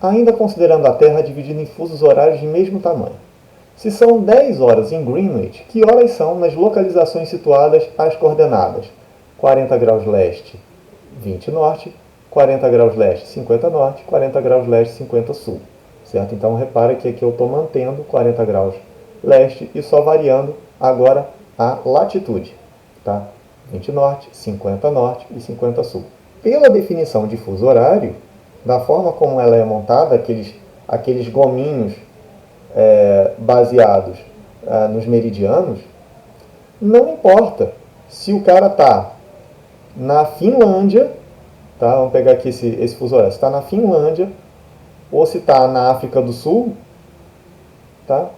ainda considerando a Terra dividida em fusos horários de mesmo tamanho. Se são 10 horas em Greenwich, que horas são nas localizações situadas às coordenadas 40 graus leste, 20 norte, 40 graus leste, 50 norte, 40 graus leste, 50 sul. Certo? Então repara que aqui eu estou mantendo 40 graus leste e só variando agora a latitude. Tá? 20 norte, 50 norte e 50 sul. Pela definição de fuso horário, da forma como ela é montada, aqueles gominhos baseados nos meridianos, não importa se o cara está na Finlândia, tá? Vamos pegar aqui esse fuso horário, se está na Finlândia ou se está na África do Sul, tá?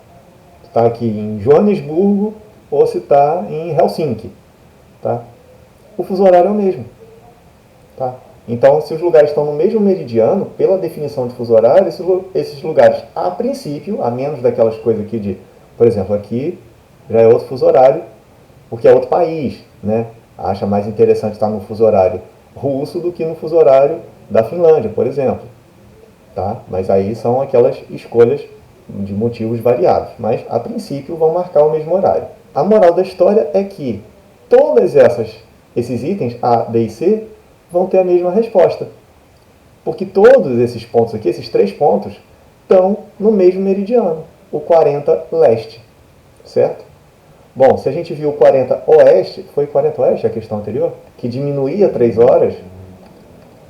Está aqui em Joanesburgo ou se está em Helsinki, tá? O fuso horário é o mesmo. Tá? Então, se os lugares estão no mesmo meridiano, pela definição de fuso horário, esses lugares, a princípio, a menos daquelas coisas aqui de, por exemplo, aqui já é outro fuso horário, porque é outro país, né? Acha mais interessante estar no fuso horário russo do que no fuso horário da Finlândia, por exemplo. Tá? Mas aí são aquelas escolhas de motivos variados, mas a princípio vão marcar o mesmo horário. A moral da história é que todos esses itens A, B e C vão ter a mesma resposta. Porque todos esses pontos aqui, esses 3 pontos, estão no mesmo meridiano, o 40 leste. Certo? Bom, se a gente viu o 40 oeste, foi 40 oeste a questão anterior, que diminuía 3 horas,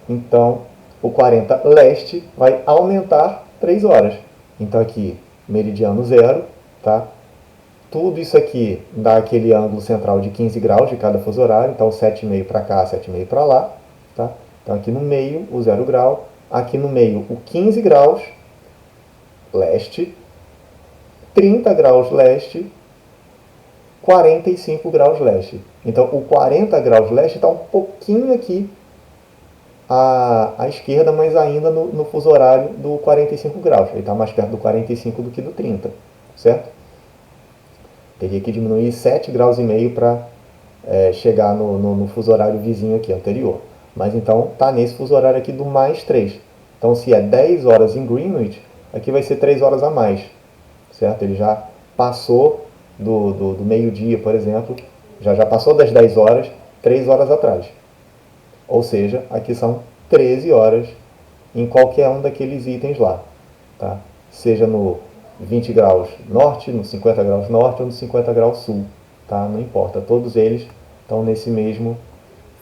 então o 40 leste vai aumentar 3 horas. Então aqui, meridiano 0, tá? Tudo isso aqui dá aquele ângulo central de 15 graus de cada fuso horário, então 7,5 para cá, 7,5 para lá. Tá? Então aqui no meio o 0 grau, aqui no meio o 15 graus leste, 30 graus leste, 45 graus leste. Então o 40 graus leste está um pouquinho aqui à esquerda, mas ainda no fuso horário do 45 graus. Ele está mais perto do 45 do que do 30, certo? Teria que diminuir 7,5 graus para chegar no fuso horário vizinho aqui, anterior. Mas então está nesse fuso horário aqui do mais 3. Então se é 10 horas em Greenwich, aqui vai ser 3 horas a mais. Certo? Ele já passou do meio-dia, por exemplo, já passou das 10 horas, 3 horas atrás. Ou seja, aqui são 13 horas em qualquer um daqueles itens lá. Tá? Seja no 20 graus norte, no 50 graus norte ou no 50 graus sul. Tá? Não importa, todos eles estão nesse mesmo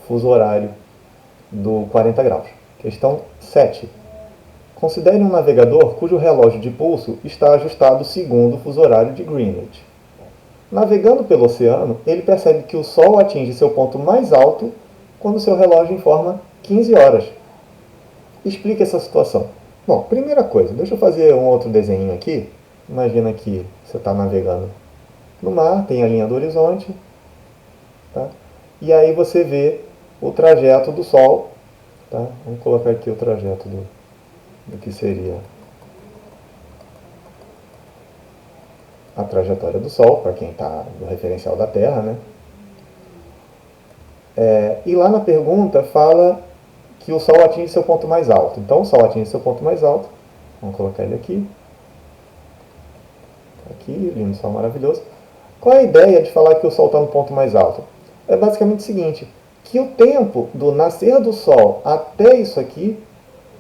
fuso horário do 40 graus. Questão 7. Considere um navegador cujo relógio de pulso está ajustado segundo o fuso horário de Greenwich. Navegando pelo oceano, ele percebe que o Sol atinge seu ponto mais alto quando seu relógio informa 15 horas. Explique essa situação. Bom, primeira coisa, deixa eu fazer um outro desenho aqui. Imagina que você está navegando no mar, tem a linha do horizonte, tá? E aí você vê o trajeto do Sol. Tá? Vamos colocar aqui o trajeto do que seria a trajetória do Sol, para quem está no referencial da Terra, né? E lá na pergunta fala que o Sol atinge seu ponto mais alto. Então o Sol atinge seu ponto mais alto. Vamos colocar ele aqui. Aqui, lindo Sol maravilhoso. Qual é a ideia de falar que o Sol está no ponto mais alto? É basicamente o seguinte, que o tempo do nascer do Sol até isso aqui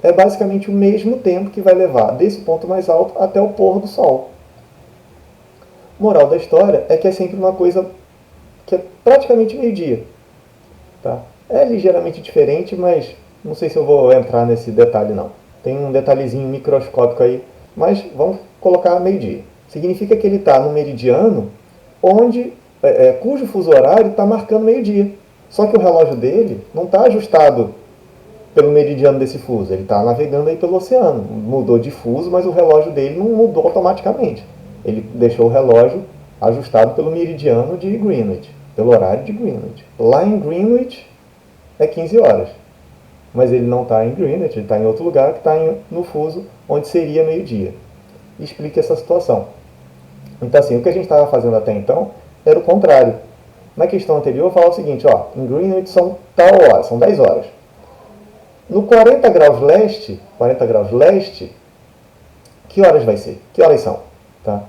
é basicamente o mesmo tempo que vai levar desse ponto mais alto até o pôr do Sol. Moral da história é que é sempre uma coisa que é praticamente meio-dia. Tá? É ligeiramente diferente, mas não sei se eu vou entrar nesse detalhe não. Tem um detalhezinho microscópico aí, mas vamos colocar meio-dia. Significa que ele está no meridiano cujo fuso horário está marcando meio-dia. Só que o relógio dele não está ajustado pelo meridiano desse fuso. Ele está navegando aí pelo oceano. Mudou de fuso, mas o relógio dele não mudou automaticamente. Ele deixou o relógio ajustado pelo meridiano de Greenwich, pelo horário de Greenwich. Lá em Greenwich é 15 horas. Mas ele não está em Greenwich, ele está em outro lugar que está no fuso onde seria meio-dia. Explique essa situação. Então assim, o que a gente estava fazendo até então era o contrário. Na questão anterior, eu falava o seguinte, ó, em Greenwich são tal hora, são 10 horas. No 40 graus leste, que horas vai ser? Que horas são? Tá?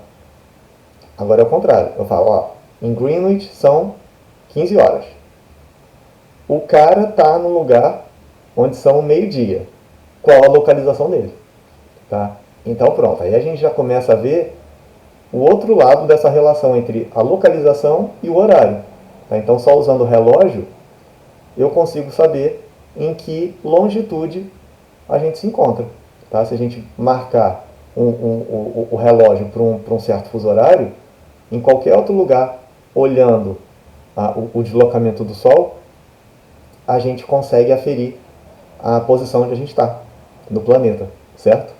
Agora é o contrário. Eu falo, ó, em Greenwich são 15 horas. O cara está no lugar onde são meio-dia. Qual a localização dele? Tá? Então pronto, aí a gente já começa a ver o outro lado dessa relação entre a localização e o horário. Tá? Então só usando o relógio, eu consigo saber em que longitude a gente se encontra. Tá? Se a gente marcar o relógio para um certo fuso horário, em qualquer outro lugar, olhando o deslocamento do Sol, a gente consegue aferir a posição onde a gente está no planeta, certo?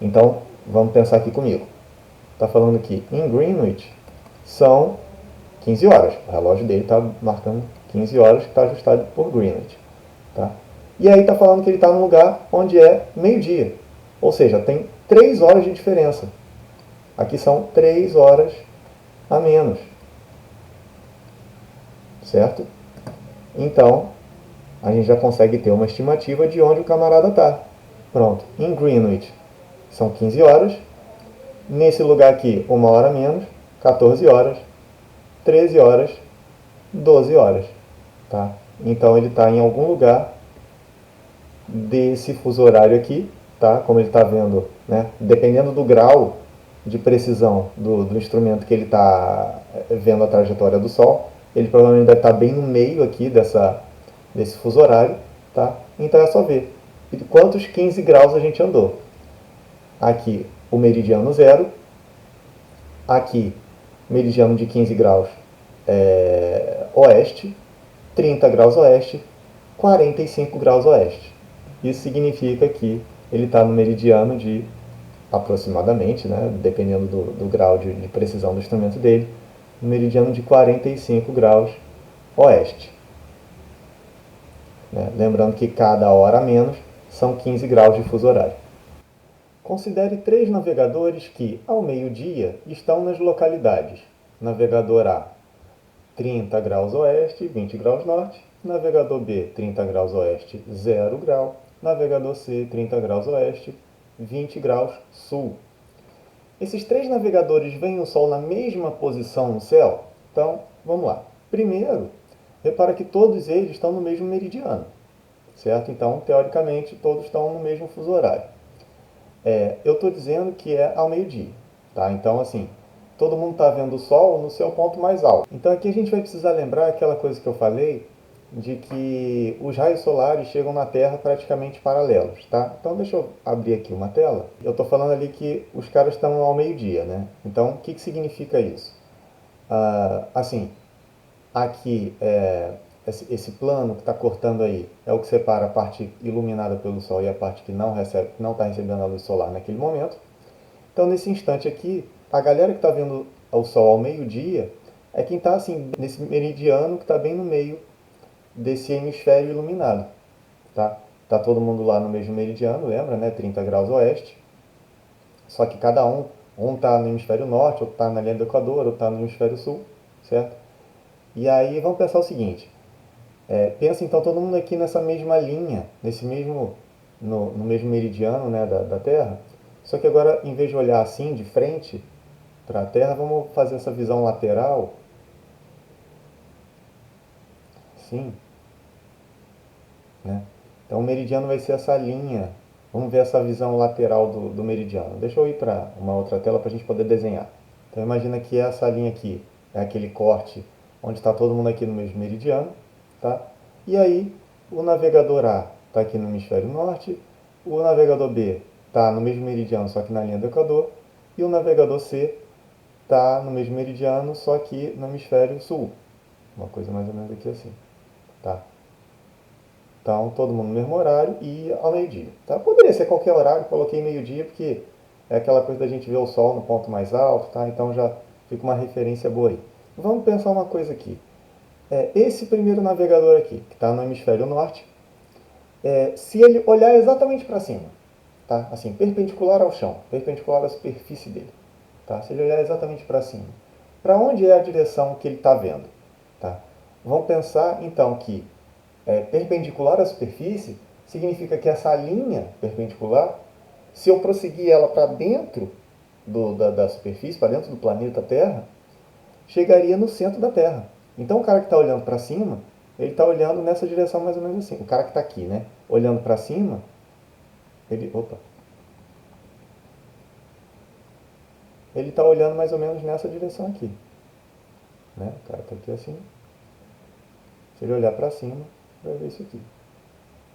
Então, vamos pensar aqui comigo. Está falando que em Greenwich são 15 horas. O relógio dele está marcando 15 horas, que está ajustado por Greenwich. Tá? E aí está falando que ele está num lugar onde é meio-dia. Ou seja, tem 3 horas de diferença. Aqui são 3 horas a menos. Certo? Então, a gente já consegue ter uma estimativa de onde o camarada está. Pronto. Em Greenwich são 15 horas. Nesse lugar aqui, 1 hora a menos, 14 horas, 13 horas, 12 horas. Tá? Então ele está em algum lugar desse fuso horário aqui, tá? Como ele está vendo, né? Dependendo do grau de precisão do instrumento que ele está vendo a trajetória do Sol, ele provavelmente deve estar bem no meio aqui desse fuso horário. Tá? Então é só ver quantos 15 graus a gente andou. Aqui o meridiano zero, aqui meridiano de 15 graus oeste, 30 graus oeste, 45 graus oeste. Isso significa que ele está no meridiano de aproximadamente, né, dependendo do grau de precisão do instrumento dele, no meridiano de 45 graus oeste. Né? Lembrando que cada hora a menos são 15 graus de fuso horário. Considere 3 navegadores que, ao meio-dia, estão nas localidades. Navegador A, 30 graus oeste, 20 graus norte. Navegador B, 30 graus oeste, 0 grau. Navegador C, 30 graus oeste, 20 graus sul. Esses 3 navegadores veem o Sol na mesma posição no céu? Então, vamos lá. Primeiro, repara que todos eles estão no mesmo meridiano, certo? Então, teoricamente, todos estão no mesmo fuso horário. Eu estou dizendo que é ao meio-dia, tá? Então, assim, todo mundo está vendo o Sol no seu ponto mais alto. Então, aqui a gente vai precisar lembrar aquela coisa que eu falei, de que os raios solares chegam na Terra praticamente paralelos, tá? Então, deixa eu abrir aqui uma tela. Eu estou falando ali que os caras estão ao meio-dia, né? Então, o que significa isso? Assim, aqui esse plano que está cortando aí é o que separa a parte iluminada pelo Sol e a parte que não está recebendo a luz solar naquele momento. Então, nesse instante aqui, a galera que está vendo o Sol ao meio-dia é quem está assim, nesse meridiano que está bem no meio desse hemisfério iluminado. Tá? Tá todo mundo lá no mesmo meridiano, lembra, né? 30 graus oeste. Só que cada um está no hemisfério norte, outro está na linha do Equador, outro está no hemisfério sul, certo? E aí vamos pensar o seguinte, pensa então todo mundo aqui nessa mesma linha, no mesmo meridiano, né, da Terra, só que agora em vez de olhar assim de frente para a Terra, vamos fazer essa visão lateral, assim, né? Então o meridiano vai ser essa linha, vamos ver essa visão lateral do meridiano. Deixa eu ir para uma outra tela para a gente poder desenhar. Então imagina que essa linha aqui é aquele corte onde está todo mundo aqui no mesmo meridiano, tá? E aí o navegador A está aqui no hemisfério norte, o navegador B está no mesmo meridiano, só que na linha do Equador, e o navegador C está no mesmo meridiano, só que no hemisfério sul. Uma coisa mais ou menos aqui assim, tá? Então, todo mundo no mesmo horário e ao meio-dia. Tá? Poderia ser qualquer horário, coloquei meio-dia porque é aquela coisa da gente ver o Sol no ponto mais alto, tá? Então já fica uma referência boa aí. Vamos pensar uma coisa aqui. Esse primeiro navegador aqui, que está no hemisfério norte, se ele olhar exatamente para cima, tá? Assim, perpendicular ao chão, perpendicular à superfície dele, tá? Se ele olhar exatamente para cima, para onde é a direção que ele está vendo? Tá? Vamos pensar então que perpendicular à superfície significa que essa linha perpendicular, se eu prosseguir ela para dentro da superfície, para dentro do planeta Terra, chegaria no centro da Terra. Então o cara que está olhando para cima, ele está olhando nessa direção mais ou menos assim. O cara que está aqui, né? Olhando para cima, ele está olhando mais ou menos nessa direção aqui. Né? O cara está aqui assim. Se ele olhar para cima, vai ver isso aqui.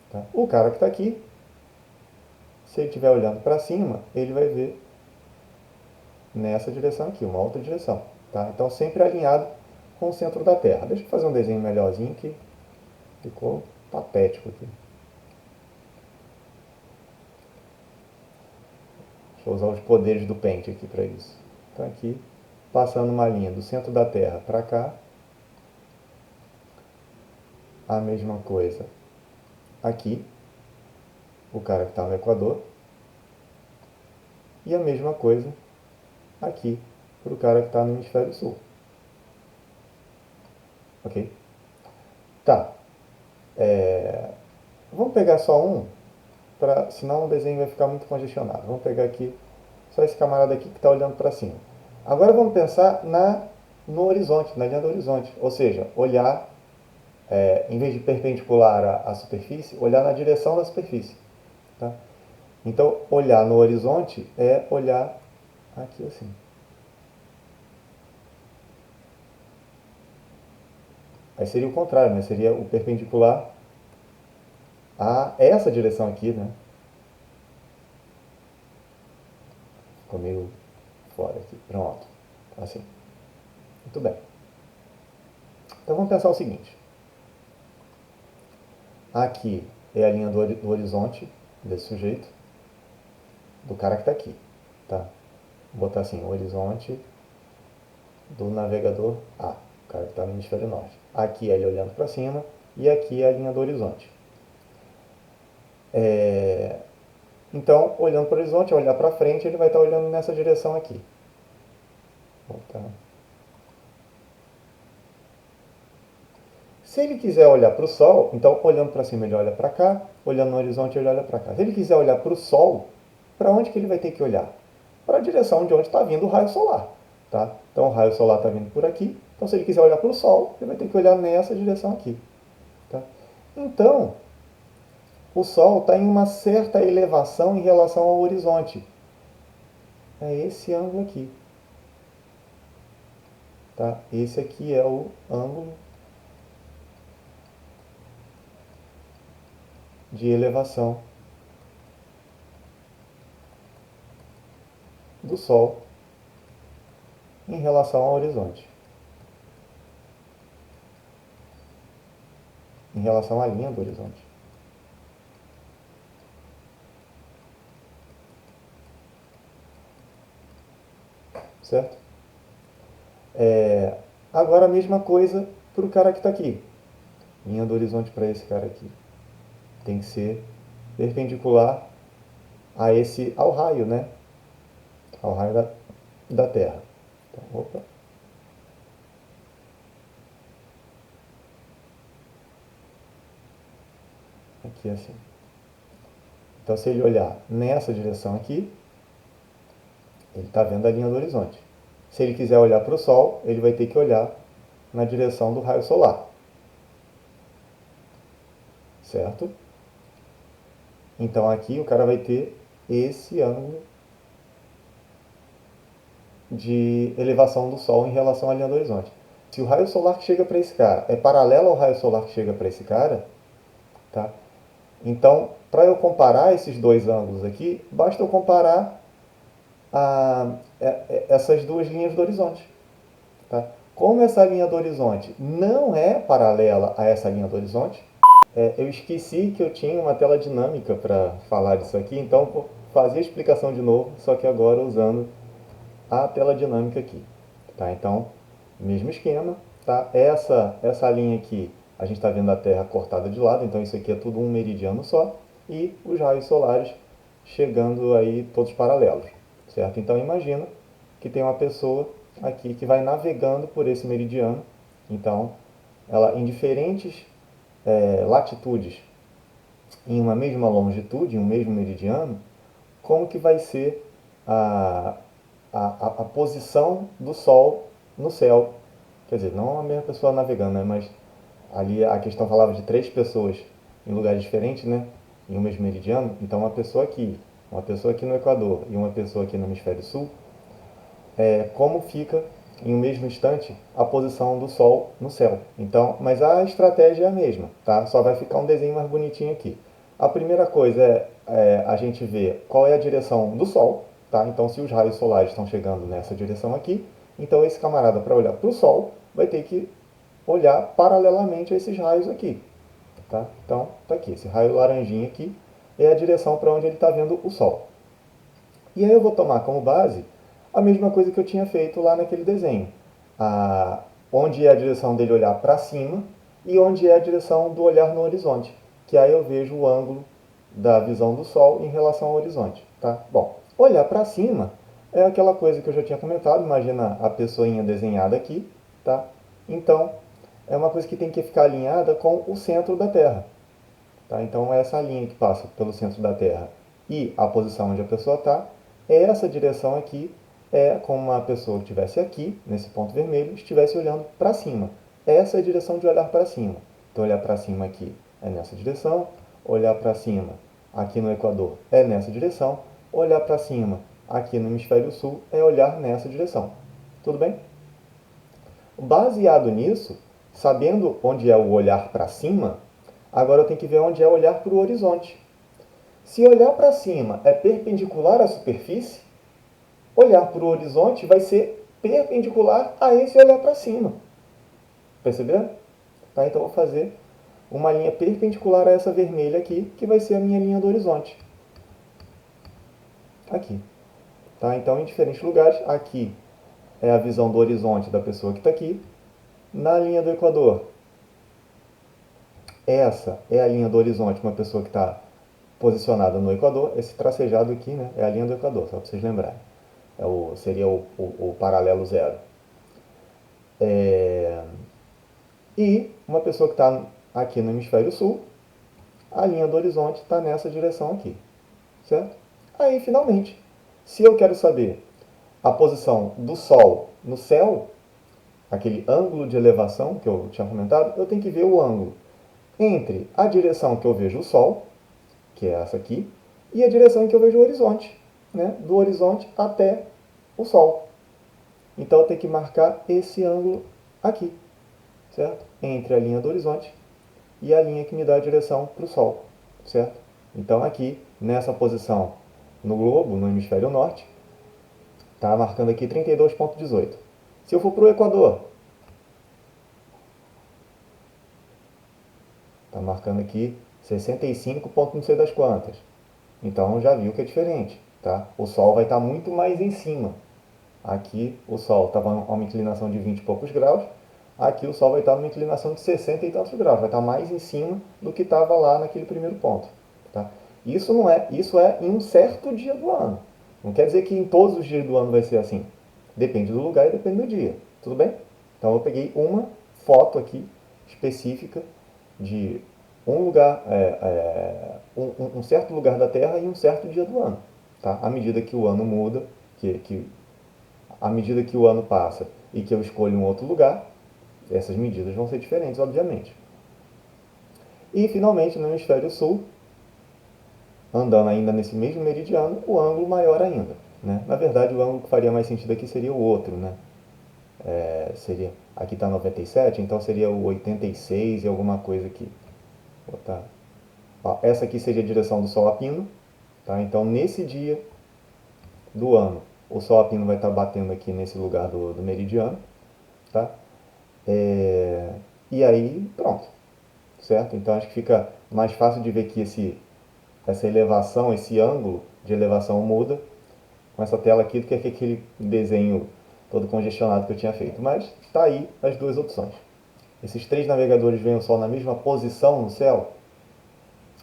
Tá? O cara que está aqui, se ele estiver olhando para cima, ele vai ver nessa direção aqui, uma outra direção. Tá? Então sempre alinhado com o centro da Terra. Deixa eu fazer um desenho melhorzinho que ficou patético aqui. Deixa eu usar os poderes do Paint aqui para isso. Então aqui, passando uma linha do centro da Terra para cá. A mesma coisa aqui, o cara que está no Equador. E a mesma coisa aqui, para o cara que está no Hemisfério Sul. Ok? Tá. Vamos pegar só um, senão o desenho vai ficar muito congestionado. Vamos pegar aqui só esse camarada aqui que está olhando para cima. Agora vamos pensar no horizonte, na linha do horizonte. Ou seja, olhar, em vez de perpendicular à superfície, olhar na direção da superfície. Tá? Então, olhar no horizonte é olhar aqui assim. Aí seria o contrário, né? Seria o perpendicular a essa direção aqui, né? Ficou meio fora aqui. Pronto. Assim. Muito bem. Então vamos pensar o seguinte. Aqui é a linha do horizonte desse sujeito, do cara que está aqui. Tá? Vou botar assim, o horizonte do navegador A, o cara que está no hemisfério norte. Aqui é ele olhando para cima e aqui é a linha do horizonte. Então, olhando para o horizonte, olhar para frente, ele vai estar olhando nessa direção aqui. Voltar. Se ele quiser olhar para o Sol, então olhando para cima ele olha para cá, olhando no horizonte ele olha para cá. Se ele quiser olhar para o Sol, para onde que ele vai ter que olhar? Para a direção de onde está vindo o raio solar. Tá? Então o raio solar está vindo por aqui, então se ele quiser olhar para o Sol, ele vai ter que olhar nessa direção aqui. Tá? Então, o Sol está em uma certa elevação em relação ao horizonte. É esse ângulo aqui. Tá? Esse aqui é o ângulo de elevação do Sol em relação ao horizonte. Em relação à linha do horizonte. Certo? Agora a mesma coisa para o cara que está aqui. Linha do horizonte para esse cara aqui. Tem que ser perpendicular ao raio, né? Ao raio da Terra. Então, opa. Aqui assim. Então se ele olhar nessa direção aqui, ele está vendo a linha do horizonte. Se ele quiser olhar para o Sol, ele vai ter que olhar na direção do raio solar. Certo? Então aqui o cara vai ter esse ângulo de elevação do Sol em relação à linha do horizonte. Se o raio solar que chega para esse cara é paralelo ao raio solar que chega para esse cara, tá? Então, para eu comparar esses dois ângulos aqui, basta eu comparar essas duas linhas do horizonte. Tá? Como essa linha do horizonte não é paralela a essa linha do horizonte, eu esqueci que eu tinha uma tela dinâmica para falar disso aqui, então vou fazer a explicação de novo, só que agora usando a tela dinâmica aqui. Tá? Então, mesmo esquema. Tá? Essa linha aqui, a gente está vendo a Terra cortada de lado, então isso aqui é tudo um meridiano só, e os raios solares chegando aí todos paralelos. Certo? Então imagina que tem uma pessoa aqui que vai navegando por esse meridiano. Então, ela em diferentes latitudes em uma mesma longitude, em um mesmo meridiano, como que vai ser a, a posição do Sol no céu. Quer dizer, não a mesma pessoa navegando, né? Mas ali a questão falava de 3 pessoas em lugares diferentes, né? Em um mesmo meridiano. Então uma pessoa aqui no Equador e uma pessoa aqui no hemisfério sul, como fica em um mesmo instante a posição do Sol no céu. Então, mas a estratégia é a mesma, tá? Só vai ficar um desenho mais bonitinho aqui. A primeira coisa é a gente ver qual é a direção do Sol, tá? Então, se os raios solares estão chegando nessa direção aqui, então esse camarada, para olhar para o Sol, vai ter que olhar paralelamente a esses raios aqui, tá? Então, tá aqui, esse raio laranjinha aqui é a direção para onde ele está vendo o Sol. E aí eu vou tomar como base a mesma coisa que eu tinha feito lá naquele desenho. Onde é a direção dele olhar para cima e onde é a direção do olhar no horizonte. Que aí eu vejo o ângulo da visão do Sol em relação ao horizonte. Tá? Bom, olhar para cima é aquela coisa que eu já tinha comentado. Imagina a pessoinha desenhada aqui. Tá? Então, é uma coisa que tem que ficar alinhada com o centro da Terra. Tá? Então, essa linha que passa pelo centro da Terra e a posição onde a pessoa está, essa direção aqui é como uma pessoa que estivesse aqui, nesse ponto vermelho, estivesse olhando para cima. Essa é a direção de olhar para cima. Então, olhar para cima aqui é nessa direção, olhar para cima aqui no Equador é nessa direção, olhar para cima aqui no hemisfério sul é olhar nessa direção. Tudo bem? Baseado nisso, sabendo onde é o olhar para cima, agora eu tenho que ver onde é olhar para o horizonte. Se olhar para cima é perpendicular à superfície, olhar para o horizonte vai ser perpendicular a esse olhar para cima. Perceberam? Tá, então eu vou fazer uma linha perpendicular a essa vermelha aqui, que vai ser a minha linha do horizonte. Aqui. Tá, então em diferentes lugares, aqui é a visão do horizonte da pessoa que está aqui. Na linha do Equador, essa é a linha do horizonte, uma pessoa que está posicionada no Equador. Esse tracejado aqui, né, é a linha do Equador, só para vocês lembrarem. Seria o paralelo zero. E uma pessoa que está aqui no hemisfério sul, a linha do horizonte está nessa direção aqui. Certo? Aí, finalmente, se eu quero saber a posição do Sol no céu, aquele ângulo de elevação que eu tinha comentado, eu tenho que ver o ângulo entre a direção que eu vejo o Sol, que é essa aqui, e a direção em que eu vejo o horizonte, né? Do horizonte até o Sol. Então eu tenho que marcar esse ângulo aqui, certo? Entre a linha do horizonte e a linha que me dá a direção para o Sol, certo? Então aqui, nessa posição no globo, no hemisfério norte, está marcando aqui 32,18. Se eu for para o Equador, está marcando aqui 65 ponto não sei das quantas. Então já viu que é diferente, tá? O Sol vai estar muito mais em cima. Aqui o Sol estava a uma inclinação de 20 e poucos graus. Aqui o Sol vai estar numa inclinação de 60 e tantos graus. Vai estar mais em cima do que estava lá naquele primeiro ponto. Tá? Isso é em um certo dia do ano. Não quer dizer que em todos os dias do ano vai ser assim. Depende do lugar e depende do dia. Tudo bem? Então eu peguei uma foto aqui específica de um lugar, um certo lugar da Terra e um certo dia do ano. Tá? À medida que o ano muda, à medida que o ano passa e que eu escolho um outro lugar, essas medidas vão ser diferentes, obviamente. E, finalmente, no hemisfério sul, andando ainda nesse mesmo meridiano, o ângulo maior ainda. Né? Na verdade, o ângulo que faria mais sentido aqui seria o outro. Né? Aqui está 97, então seria o 86 e alguma coisa aqui. Vou botar. Ó, essa aqui seria a direção do Sol a pino. Tá? Então, nesse dia do ano, o Sol a pino vai estar batendo aqui nesse lugar do meridiano. Tá? E aí, pronto. Certo? Então, acho que fica mais fácil de ver que essa elevação, esse ângulo de elevação muda com essa tela aqui do que aquele desenho todo congestionado que eu tinha feito. Mas está aí as duas opções. Esses 3 navegadores veem o Sol na mesma posição no céu?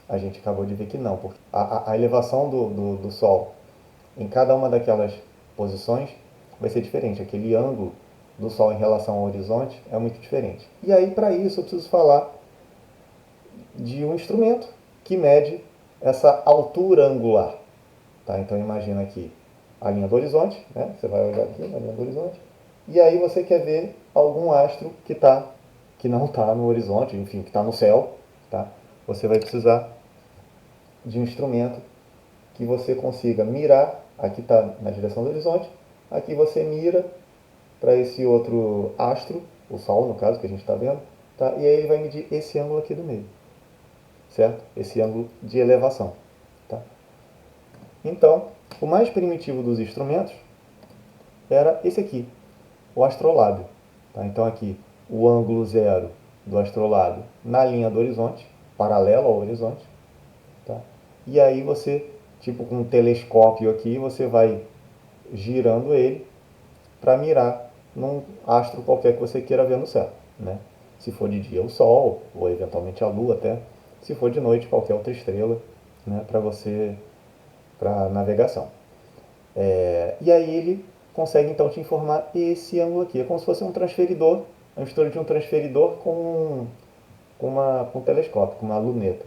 A gente acabou de ver que não, porque a elevação do Sol em cada uma daquelas posições vai ser diferente. Aquele ângulo do Sol em relação ao horizonte é muito diferente. E aí, para isso, eu preciso falar de um instrumento que mede essa altura angular. Tá? Então imagina aqui a linha do horizonte, né? Você vai olhar aqui na linha do horizonte, e aí você quer ver algum astro que não está no horizonte, enfim, que está no céu. Tá? Você vai precisar de um instrumento que você consiga mirar, aqui está na direção do horizonte, aqui você mira para esse outro astro, o Sol no caso, que a gente está vendo, tá? E aí ele vai medir esse ângulo aqui do meio, certo? Esse ângulo de elevação. Tá? Então, o mais primitivo dos instrumentos era esse aqui, o astrolábio. Tá? Então aqui, o ângulo zero do astrolábio na linha do horizonte, paralelo ao horizonte. Tá? E aí você, tipo com um telescópio aqui, você vai girando ele para mirar num astro qualquer que você queira ver no céu. Né? Se for de dia, o Sol, ou eventualmente a Lua até. Se for de noite, qualquer outra estrela, né? Para navegação. E aí ele consegue então te informar esse ângulo aqui. É como se fosse um transferidor, a mistura de um transferidor com um telescópio, com uma luneta,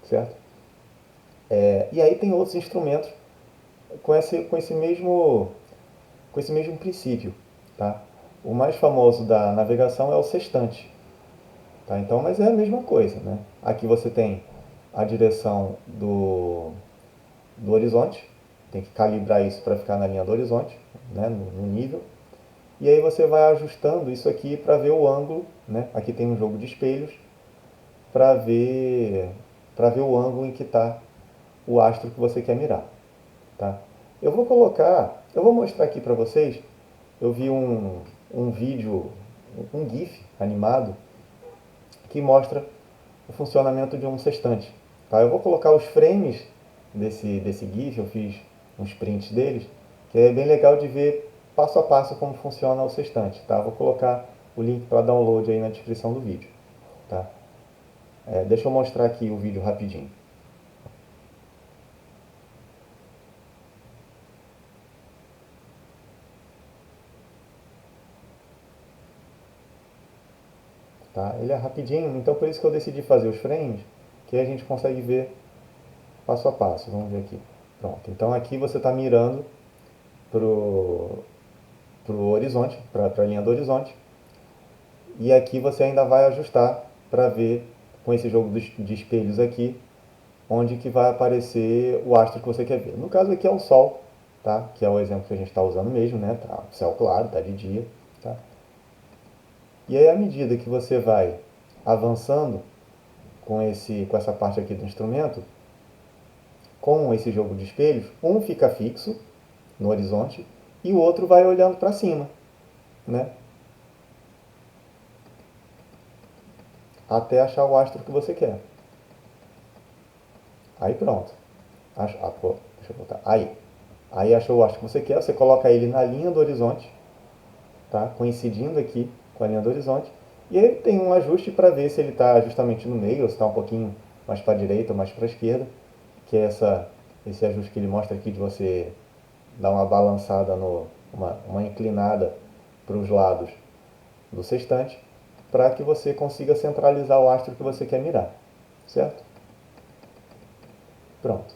certo? E aí tem outros instrumentos com esse mesmo princípio. Tá? O mais famoso da navegação é o sextante. Tá? Então, mas é a mesma coisa. Né? Aqui você tem a direção do horizonte, tem que calibrar isso para ficar na linha do horizonte, né? no nível. E aí você vai ajustando isso aqui para ver o ângulo. Né? Aqui tem um jogo de espelhos para ver o ângulo em que está o astro que você quer mirar. Tá? Eu vou mostrar aqui para vocês. Eu vi um vídeo, um GIF animado que mostra o funcionamento de um sextante. Tá? Eu vou colocar os frames desse GIF, eu fiz uns prints deles, que é bem legal de ver passo a passo como funciona o sextante. Tá? Vou colocar o link para download aí na descrição do vídeo. Tá? Deixa eu mostrar aqui o vídeo rapidinho. Tá? Ele é rapidinho, então por isso que eu decidi fazer os frames, que aí a gente consegue ver passo a passo. Vamos ver aqui. Pronto. Então aqui você está mirando pro horizonte, para a linha do horizonte. E aqui você ainda vai ajustar para ver com esse jogo de espelhos aqui, onde que vai aparecer o astro que você quer ver. No caso aqui é o Sol, tá? Que é o exemplo que a gente está usando mesmo, né? Tá céu claro, tá de dia, tá? E aí à medida que você vai avançando com essa parte aqui do instrumento, com esse jogo de espelhos, um fica fixo no horizonte e o outro vai olhando para cima, né? Até achar o astro que você quer. Aí pronto. Deixa eu botar. Aí achou o astro que você quer, você coloca ele na linha do horizonte, tá? Coincidindo aqui com a linha do horizonte. E aí tem um ajuste para ver se ele está justamente no meio, ou se está um pouquinho mais para a direita ou mais para a esquerda, que é esse ajuste que ele mostra aqui de você dar uma balançada, uma inclinada para os lados do sextante, para que você consiga centralizar o astro que você quer mirar, certo? Pronto.